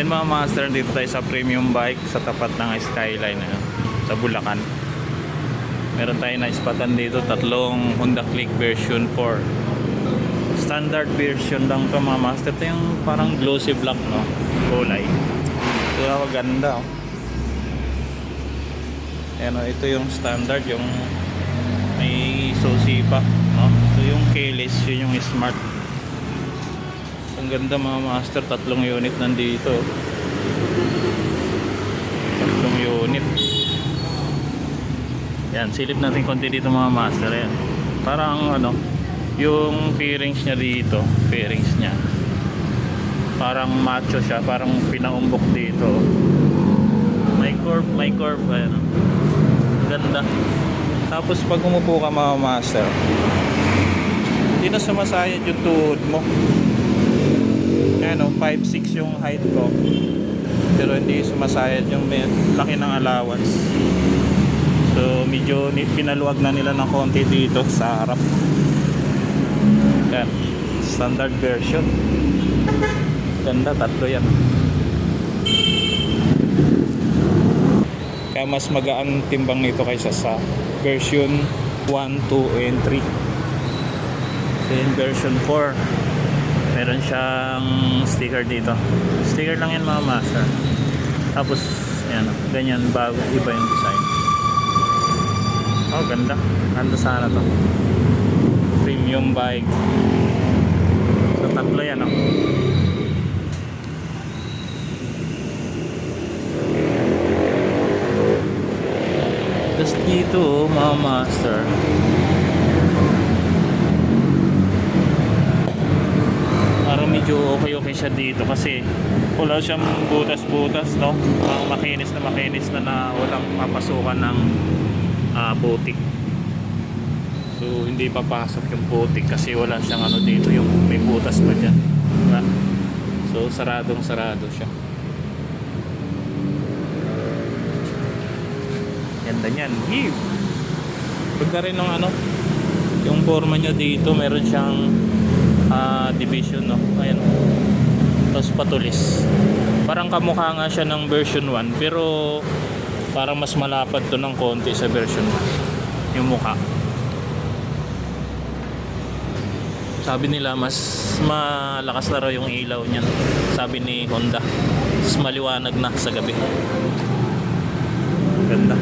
Then mga master, dito tayo sa premium bike sa tapat ng Skyline sa Bulacan. Meron tayo na ispatan dito, tatlong Honda Click version 4. Standard version lang to mga master. Ito yung parang glossy black, no, kulay. Ito maganda, oh. Ayan, oh, ito yung standard, yung may susi pa, no? Ito yung keyless, yun yung smart. Ang ganda mga master, tatlong unit nandito. Tatlong unit. Yan, silip natin konti dito mga master. Yan, parang ano, yung fairings niya dito, fairings niya parang macho siya, parang pinaumbok dito. May curve, ayan. Ganda. Tapos pag umupo ka mga master, hindi na sumasayad yung tuhod mo. Ayan, 5'6" yung height ko, pero hindi sumasayad yung laki ng allowance. So medyo pinaluwag na nila ng konti dito sa harap. Yan, standard version. Ganda, tatlo yan. Kaya mas magaan timbang nito kaysa sa version 1, 2, and 3. So in version 4, meron siyang sticker dito. Sticker lang yan mga master. Tapos yan, ganyan bago, iba yung design. Oh, ganda. Ganda sana to. Premium bike. So tatlo yan, oh. Tapos dito, mga master, parang medyo okay siya dito kasi wala siyang butas-butas, no? Makinis na walang papasukan ng putik. So hindi papasok yung putik kasi wala siyang ano dito, yung may butas pa dyan, diba? So sarado siya. Ganda niyan. Pagka rin ng ano, yung forma niya dito, meron siyang division, no? Ayan. Tapos patulis. Parang kamukha nga siya ng version 1, pero parang mas malapad to ng konti sa version 1 yung mukha. Sabi nila mas malakas na raw yung ilaw niyan, sabi ni Honda. Mas maliwanag na sa gabi. Ganda.